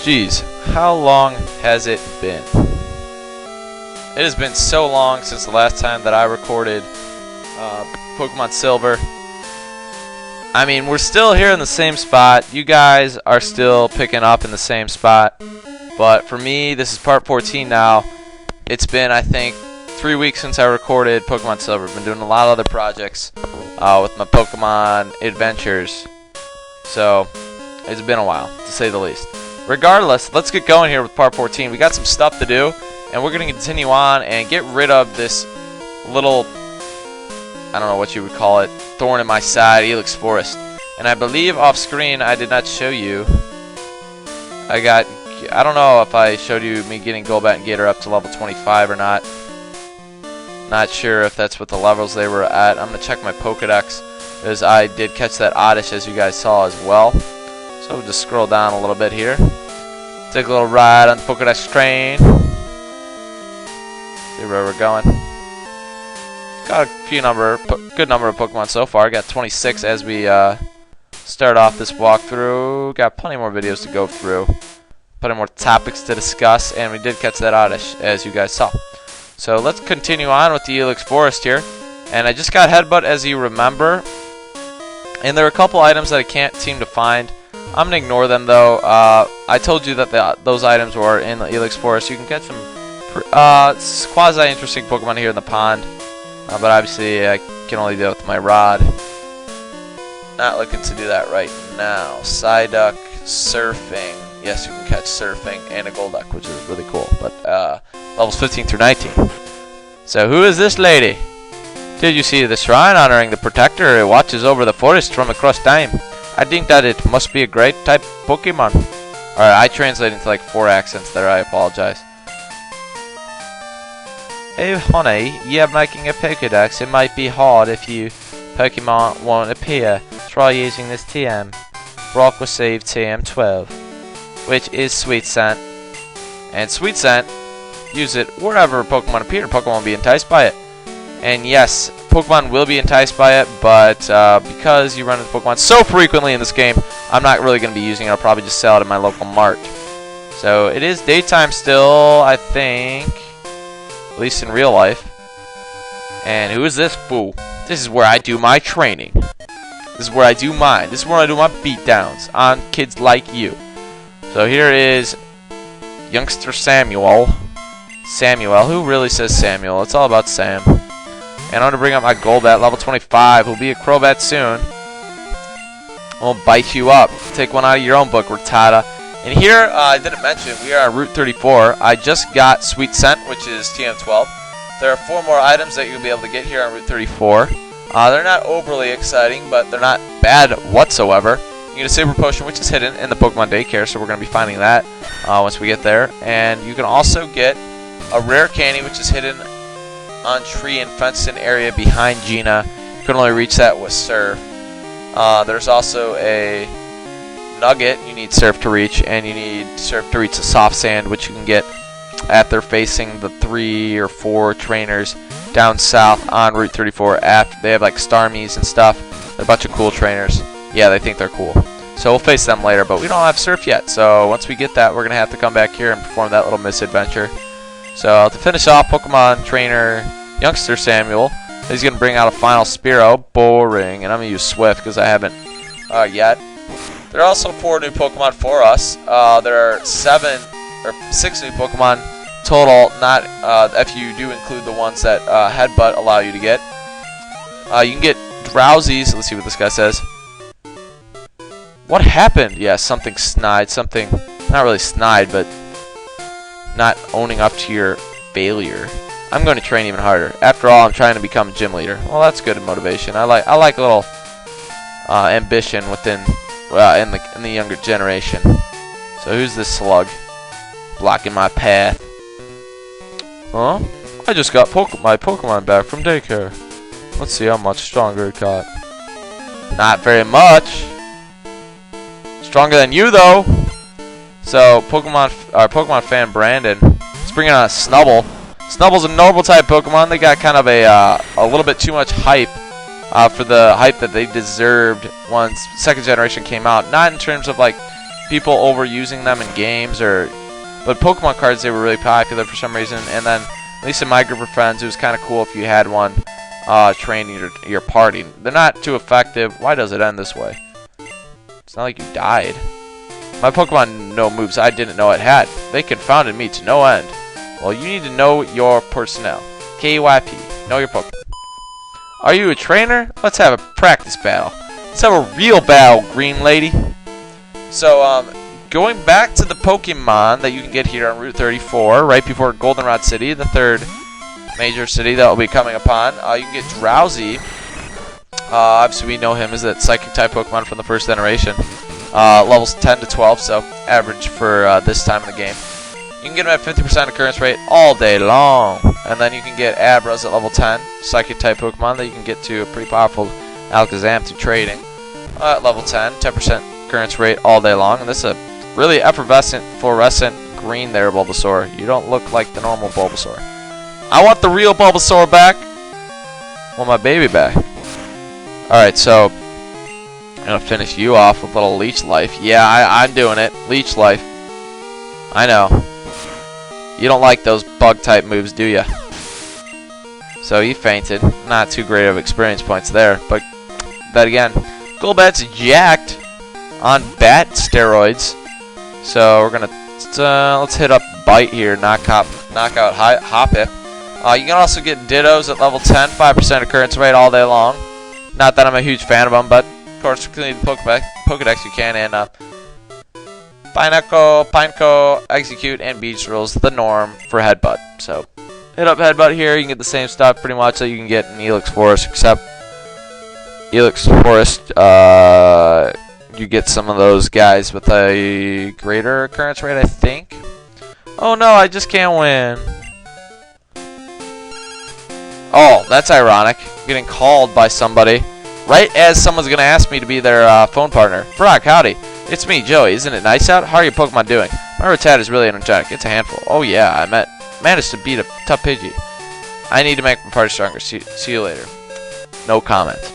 Geez, how long has it been? It has been so long since the last time that I recorded Pokemon Silver. I mean, we're still here in the same spot. You guys are still picking up in the same spot. But for me, this is part 14 now. It's been, I think, 3 weeks since I recorded Pokemon Silver. I've been doing a lot of other projects with my Pokemon adventures. So, it's been a while, to say the least. Regardless, let's get going here with part 14. We got some stuff to do, and we're going to continue on and get rid of this little, I don't know what you would call it, thorn in my side, Ilex Forest. And I believe off screen I did not show you. I don't know if I showed you me getting Golbat and Gator up to level 25 or not. Not sure if that's what the levels they were at. I'm going to check my POKEDEX, because I did catch that Oddish, as you guys saw as well. So we'll just scroll down a little bit here. Take a little ride on the POKEDEX train. See where we're going. Got a good number of Pokemon so far. Got 26 as we start off this walkthrough. Got plenty more videos to go through. Plenty more topics to discuss. And we did catch that Oddish, as you guys saw. So let's continue on with the Ilex Forest here. And I just got Headbutt, as you remember. And there are a couple items that I can't seem to find. I'm going to ignore them, though. I told you that those items were in the Ilex Forest. You can catch some quasi-interesting Pokemon here in the pond. But obviously, I can only do it with my rod. Not looking to do that right now. Psyduck, Surfing. Yes, you can catch Surfing and a Golduck, which is really cool. But levels 15 through 19. So, who is this lady? Did you see the shrine honoring the protector? It watches over the forest from across time. I think that it must be a great type Pokemon. Alright, I translated into like 4 accents there. I apologize. Hey, honey, you're making a Pokedex. It might be hard if you Pokemon won't appear. Try using this TM. Brock received TM12, which is Sweet Scent. And Sweet Scent, use it wherever Pokemon appear. Pokemon will be enticed by it. And yes, Pokemon will be enticed by it, but because you run into Pokemon so frequently in this game, I'm not really going to be using it. I'll probably just sell it at my local mart. So it is daytime still, I think, at least in real life. And who is this fool? This is where I do my training. This is where I do mine. This is where I do my beatdowns on kids like you. So here is youngster Samuel. Samuel, who really says Samuel? It's all about Sam. And I'm going to bring up my Golbat, level 25, who'll be a Crobat soon. We'll bite you up. Take one out of your own book, Rattata. And here, I didn't mention, we are on Route 34. I just got Sweet Scent, which is TM12. There are 4 more items that you'll be able to get here on Route 34. They're not overly exciting, but they're not bad whatsoever. You get a Saber Potion, which is hidden in the Pokemon Daycare, so we're going to be finding that once we get there. And you can also get a Rare Candy, which is hidden on tree and fenced-in area behind Gina. You can only reach that with Surf. There's also a Nugget you need Surf to reach, and you need Surf to reach the Soft Sand, which you can get after facing the 3 or 4 trainers down south on Route 34. After they have like Starmies and stuff. They're a bunch of cool trainers. Yeah, they think they're cool. So we'll face them later, but we don't have Surf yet. So once we get that, we're going to have to come back here and perform that little misadventure. So to finish off, Pokemon Trainer Youngster Samuel, he's going to bring out a final Spearow. Boring. And I'm going to use Swift because I haven't yet. There are also 4 new Pokemon for us. There are 6 new Pokemon total, not if you do include the ones that Headbutt allow you to get. You can get Drowsies. Let's see what this guy says. What happened? Yeah, something snide. Something, not really snide, but not owning up to your failure. I'm going to train even harder. After all, I'm trying to become a gym leader. Well, that's good motivation. I like a little ambition within in the younger generation. So who's this slug blocking my path? Huh? I just got my Pokemon back from Daycare. Let's see how much stronger it got. Not very much. Stronger than you though. So Pokemon fan Brandon is bringing on a Snubble. Snubble's a normal type Pokemon. They got kind of a little bit too much hype for the hype that they deserved once second generation came out. Not in terms of like people overusing them in games, but Pokemon cards, they were really popular for some reason. And then, at least in my group of friends, it was kind of cool if you had one training your party. They're not too effective. Why does it end this way? It's not like you died. My Pokemon know moves I didn't know it had. They confounded me to no end. Well, you need to know your personnel. KYP. Know your Pokemon. Are you a trainer? Let's have a practice battle. Let's have a real battle, green lady. So, going back to the Pokemon that you can get here on Route 34, right before Goldenrod City, the third major city that will be coming upon, you can get Drowsy. Obviously, we know him as that Psychic-type Pokemon from the first generation. Levels 10 to 12, so average for this time in the game. You can get him at 50% occurrence rate all day long. And then you can get Abras at level 10, Psychic-type Pokemon that you can get to a pretty powerful Alakazam through trading. At level 10, 10% occurrence rate all day long. And this is a really effervescent, fluorescent green there, Bulbasaur. You don't look like the normal Bulbasaur. I want the real Bulbasaur back. I want my baby back. Alright, so I'm going to finish you off with a little Leech Life. Yeah, I'm doing it. Leech Life. I know. You don't like those bug-type moves, do you? So he fainted. Not too great of experience points there. But then again, Golbat's jacked on bat steroids. So we're going to let's hit up Bite here. Knock out Hoppip. You can also get Dittos at level 10. 5% occurrence rate all day long. Not that I'm a huge fan of them, but of course, if you need the Pokedex, you can. And Pineco, Execute, and Beach Rules, the norm for Headbutt. So, hit up Headbutt here. You can get the same stuff pretty much that you can get in Ilex Forest, except Ilex Forest, you get some of those guys with a greater occurrence rate, I think. Oh no, I just can't win. Oh, that's ironic. I'm getting called by somebody right as someone's going to ask me to be their phone partner. Brock, howdy. It's me, Joey. Isn't it nice out? How are your Pokemon doing? My Rattata is really energetic. It's a handful. Oh yeah, I managed to beat a tough Pidgey. I need to make my party stronger. See you later. No comment.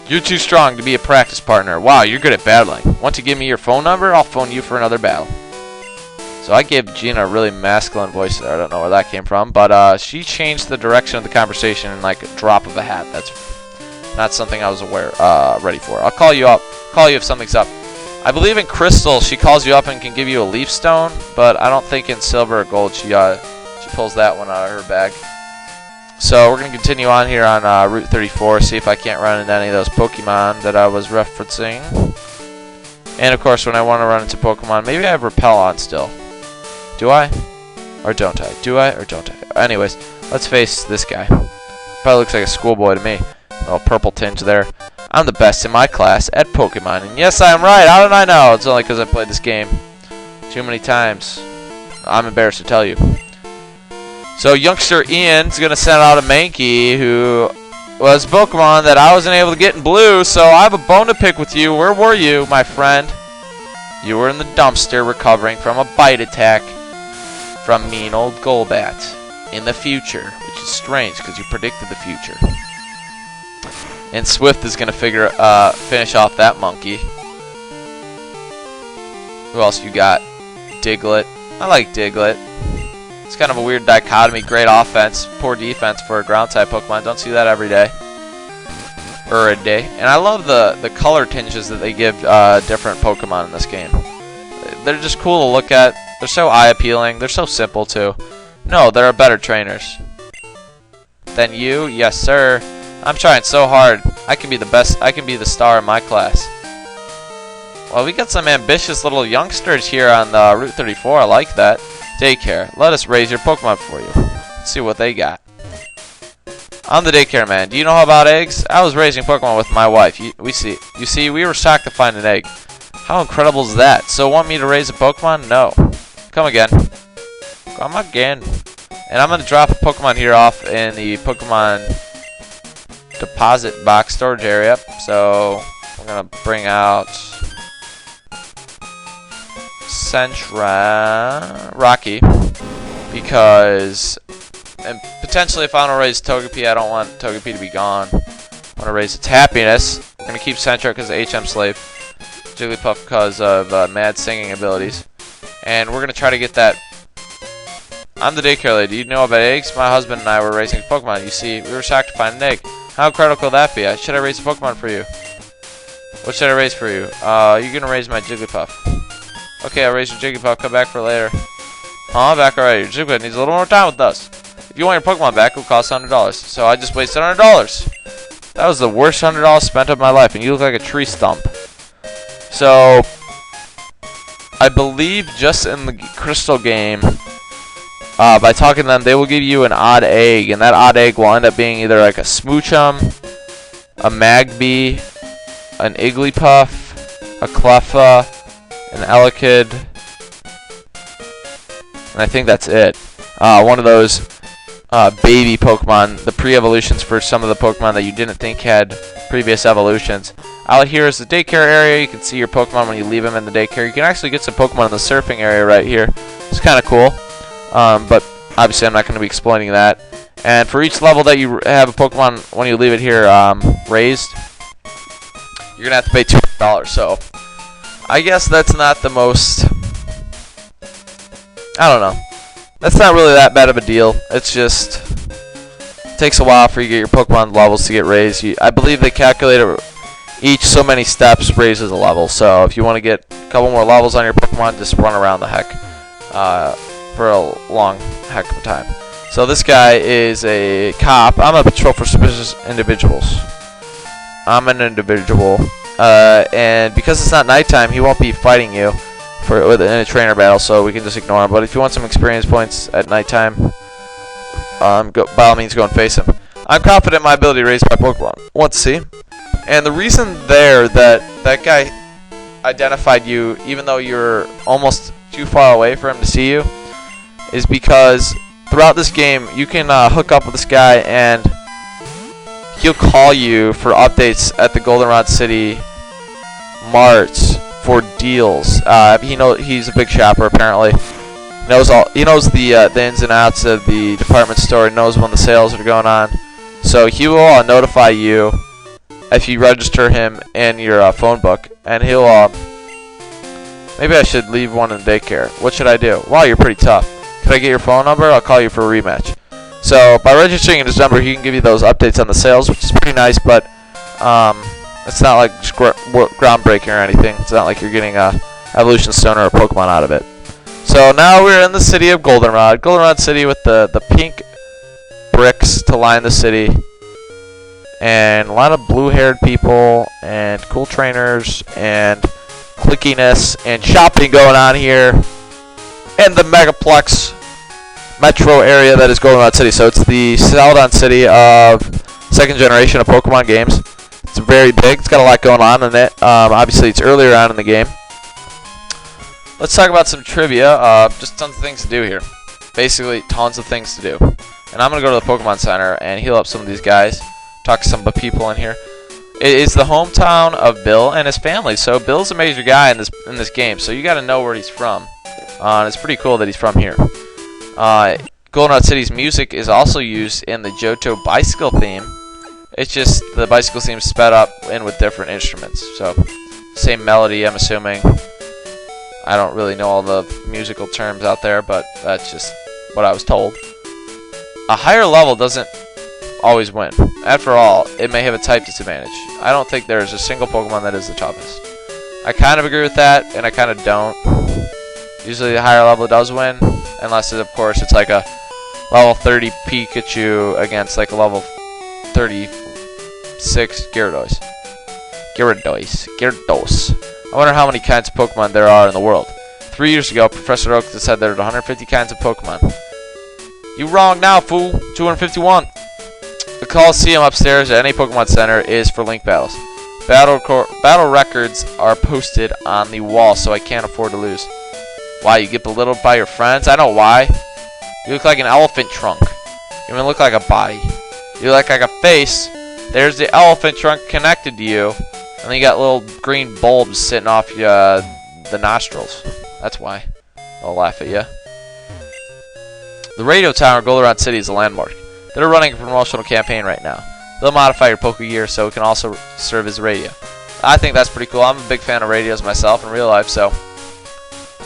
You're too strong to be a practice partner. Wow, you're good at battling. Want to give me your phone number? I'll phone you for another battle. So I gave Gina a really masculine voice there. I don't know where that came from, but she changed the direction of the conversation in like a drop of a hat. That's not something I was ready for. I'll call you up. Call you if something's up. I believe in Crystal, she calls you up and can give you a Leaf Stone, but I don't think in Silver or Gold she pulls that one out of her bag. So we're going to continue on here on Route 34, see if I can't run into any of those Pokemon that I was referencing. And of course, when I want to run into Pokemon, maybe I have Repel on still. Do I? Or don't I? Do I or don't I? Anyways, let's face this guy. Probably looks like a schoolboy to me. A little purple tinge there. I'm the best in my class at Pokemon. And yes, I am right. How did I know? It's only because I played this game too many times. I'm embarrassed to tell you. So youngster Ian's going to send out a Mankey who was a Pokemon that I wasn't able to get in blue. So I have a bone to pick with you. Where were you, my friend? You were in the dumpster recovering from a bite attack from mean old Golbat in the future. Which is strange because you predicted the future. And Swift is going to finish off that monkey. Who else you got? Diglett. I like Diglett. It's kind of a weird dichotomy. Great offense, poor defense for a ground-type Pokemon. Don't see that every day. Or a day. And I love the color tinges that they give different Pokemon in this game. They're just cool to look at. They're so eye-appealing. They're so simple, too. No, there are better trainers than you. Yes, sir. I'm trying so hard. I can be the best. I can be the star in my class. Well, we got some ambitious little youngsters here on Route 34. I like that. Daycare. Let us raise your Pokemon for you. Let's see what they got. I'm the Daycare man. Do you know about eggs? I was raising Pokemon with my wife. You see, we were shocked to find an egg. How incredible is that? So want me to raise a Pokemon? No. Come again. Come again. And I'm going to drop a Pokemon here off in the Pokemon deposit box storage area. So we're going to bring out Rocky, because and potentially if I want to raise Togepi, I don't want Togepi to be gone. I want to raise its happiness. I'm going to keep Centra because HM Slave. Jigglypuff because of mad singing abilities. And we're going to try to get that. I'm the daycare lady. You know about eggs? My husband and I were raising Pokemon. You see, we were sacrificing an egg. How critical could that be? Should I raise a Pokemon for you? What should I raise for you? You're going to raise my Jigglypuff. Okay, I'll raise your Jigglypuff. Come back for later. Back already. Your Jigglypuff needs a little more time with us. If you want your Pokemon back, it will cost $100. So I just wasted $100. That was the worst $100 spent of my life, and you look like a tree stump. So, I believe just in the Crystal game, by talking to them, they will give you an odd egg, and that odd egg will end up being either like a Smoochum, a Magby, an Igglypuff, a Cleffa, an Elekid, and I think that's it. One of those baby Pokemon, the pre-evolutions for some of the Pokemon that you didn't think had previous evolutions. Out here is the daycare area. You can see your Pokemon when you leave them in the daycare. You can actually get some Pokemon in the surfing area right here. It's kind of cool, but obviously I'm not going to be exploiting that. And for each level that you have a Pokemon when you leave it here raised, you're going to have to pay $200. So I guess that's not the most... I don't know. That's not really that bad of a deal. It's just takes a while for you to get your Pokemon levels to get raised. I believe they calculate it each so many steps raises a level. So if you want to get a couple more levels on your Pokemon, just run around the heck for a long heck of a time. So this guy is a cop. I'm a patrol for suspicious individuals. I'm an individual, and because it's not nighttime, he won't be fighting you in a trainer battle, so we can just ignore him. But if you want some experience points at nighttime, by all means, go and face him. I'm confident in my ability to raise my Pokemon. Want to see? And the reason there that guy identified you, even though you're almost too far away for him to see you, is because throughout this game, you can hook up with this guy, and he'll call you for updates at the Goldenrod City marts for deals. He's a big shopper apparently. He knows the ins and outs of the department store. He knows when the sales are going on. So he will notify you if you register him in your phone book, and he'll maybe I should leave one in daycare. What should I do? Wow, you're pretty tough. Can I get your phone number? I'll call you for a rematch. So by registering in his number, he can give you those updates on the sales, which is pretty nice, but it's not like groundbreaking or anything. It's not like you're getting a evolution stone or a Pokemon out of it. So now we're in the city of Goldenrod. Goldenrod City with the pink bricks to line the city. And a lot of blue-haired people and cool trainers and clickiness and shopping going on here. And the Megaplex metro area that is Goldenrod City. So it's the Celadon City of second generation of Pokemon games. It's very big. It's got a lot going on in it. Obviously, it's earlier on in the game. Let's talk about some trivia. Just tons of things to do here. Basically, tons of things to do. And I'm going to go to the Pokemon Center and heal up some of these guys. Talk to some of the people in here. It is the hometown of Bill and his family. So Bill's a major guy in this game. So you got to know where he's from. And it's pretty cool that he's from here. Goldenrod City's music is also used in the Johto bicycle theme. It's just the bicycle theme sped up and with different instruments. So, same melody, I'm assuming. I don't really know all the musical terms out there, but that's just what I was told. A higher level doesn't always win. After all, it may have a type disadvantage. I don't think there's a single Pokemon that is the toughest. I kind of agree with that, and I kind of don't. Usually the higher level does win, unless, of course, it's like a level 30 Pikachu against like a level 36 Gyarados. I wonder how many kinds of Pokemon there are in the world. 3 years ago, Professor Oak said there were 150 kinds of Pokemon. You wrong now, fool. 251. The Coliseum upstairs at any Pokemon Center is for Link battles. Battle records are posted on the wall, so I can't afford to lose. Why, you get belittled by your friends? I know why. You look like an elephant trunk. You even look like a body. You look like a face. There's the elephant trunk connected to you. And then you got little green bulbs sitting off the nostrils. That's why. I'll laugh at you. The radio tower in Goldenrod City is a landmark. They're running a promotional campaign right now. They'll modify your Pokegear so it can also serve as radio. I think that's pretty cool. I'm a big fan of radios myself in real life, so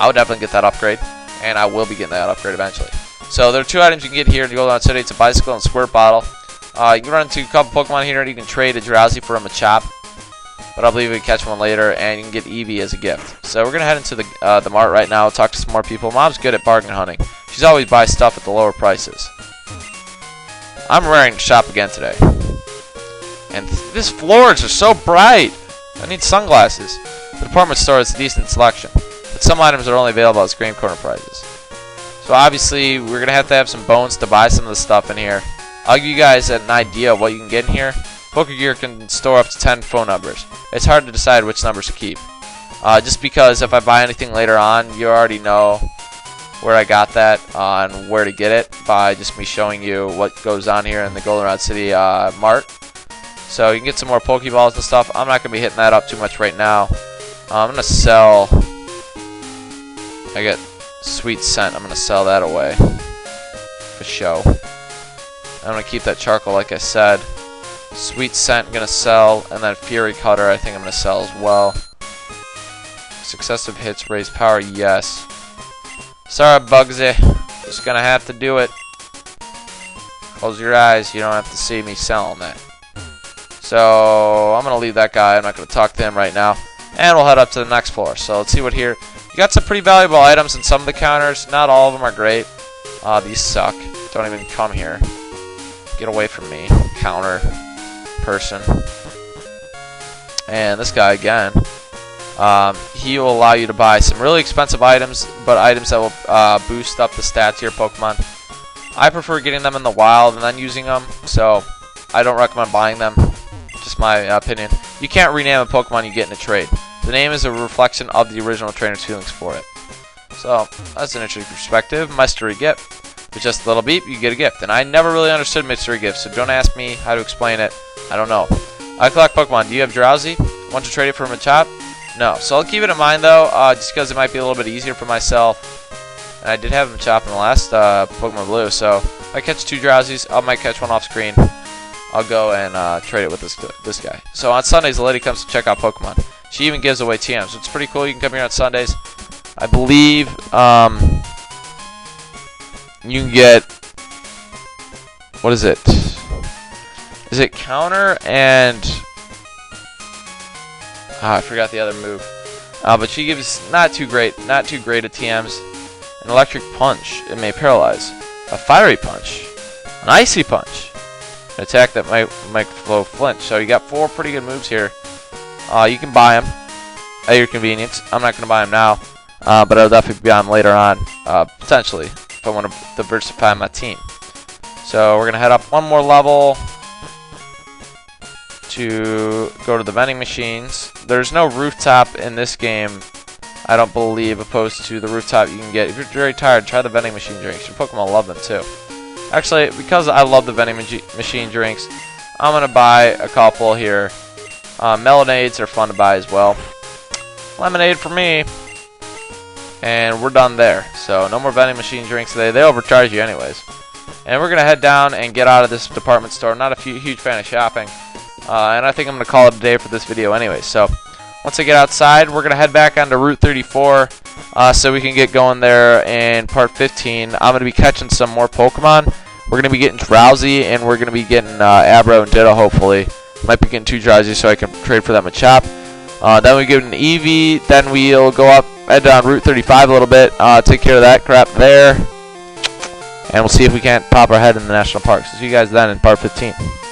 I would definitely get that upgrade, and I will be getting that upgrade eventually. So there are 2 items you can get here in Goldenrod City. It's a bicycle and squirt bottle. You can run into a couple Pokemon here, and you can trade a Drowsy for a Machop, but I believe we can catch one later, and you can get Eevee as a gift. So we're gonna head into the mart right now, talk to some more people. Mom's good at bargain hunting. She's always buys stuff at the lower prices. I'm raring to shop again today. And these floors are so bright. I need sunglasses. The department store has a decent selection, but some items are only available as Green Corner prices. So obviously, we're going to have some bones to buy some of the stuff in here. I'll give you guys an idea of what you can get in here. PokeGear can store up to 10 phone numbers. It's hard to decide which numbers to keep. Just because if I buy anything later on, you already know where I got that and where to get it by just me showing you what goes on here in the Goldenrod City mart. So you can get some more Pokeballs and stuff. I'm not going to be hitting that up too much right now. I'm going to sell... I get Sweet Scent. I'm going to sell that away for show. I'm going to keep that charcoal like I said. Sweet Scent I'm going to sell, and then Fury Cutter I think I'm going to sell as well. Successive hits raise power, yes. Sorry, Bugsy. Just going to have to do it. Close your eyes. You don't have to see me selling that. So I'm going to leave that guy. I'm not going to talk to him right now. And we'll head up to the next floor. So let's see what here. You got some pretty valuable items in some of the counters. Not all of them are great. These suck. Don't even come here. Get away from me, counter person. And this guy again. He will allow you to buy some really expensive items, but items that will boost up the stats of your Pokemon. I prefer getting them in the wild and then using them, so I don't recommend buying them. Just my opinion. You can't rename a Pokemon you get in a trade. The name is a reflection of the original trainer's feelings for it. So that's an interesting perspective. Mystery gift. With just a little beep, you get a gift. And I never really understood mystery gifts, so don't ask me how to explain it. I don't know. I collect Pokemon. Do you have Drowsy? Want to trade it for a Machop? No. So I'll keep it in mind though, just because it might be a little bit easier for myself. And I did have a Machop in the last Pokemon Blue, so if I catch 2 Drowsies, I might catch one off screen. I'll go and trade it with this guy. So on Sundays, the lady comes to check out Pokemon. She even gives away TMs, so it's pretty cool. You can come here on Sundays. I believe you can get, what is it? Is it counter and I forgot the other move. But she gives not too great at TMs. An electric punch, it may paralyze. A fiery punch, an icy punch, an attack that might flow flinch. So you got 4 pretty good moves here. You can buy them at your convenience. I'm not going to buy them now, but I'll definitely buy them later on, potentially, if I want to diversify my team. So we're going to head up one more level to go to the vending machines. There's no rooftop in this game, I don't believe, opposed to the rooftop you can get. If you're very tired, try the vending machine drinks. Your Pokemon love them too. Actually, because I love the vending machine drinks, I'm going to buy a couple here. Melonades are fun to buy as well. Lemonade for me. And we're done there. So no more vending machine drinks today. They overcharge you anyways. And we're going to head down and get out of this department store. I'm not a huge fan of shopping. And I think I'm going to call it a day for this video anyway. So once I get outside, we're going to head back onto Route 34 so we can get going there in Part 15. I'm going to be catching some more Pokemon. We're going to be getting Drowsy, and we're going to be getting Abro and Ditto, hopefully. Might be getting 2 Drowsy so I can trade for that Machop. Then we get an Eevee. Then we'll go up, head down Route 35 a little bit, take care of that crap there. And we'll see if we can't pop our head in the national park. So see you guys then in Part 15.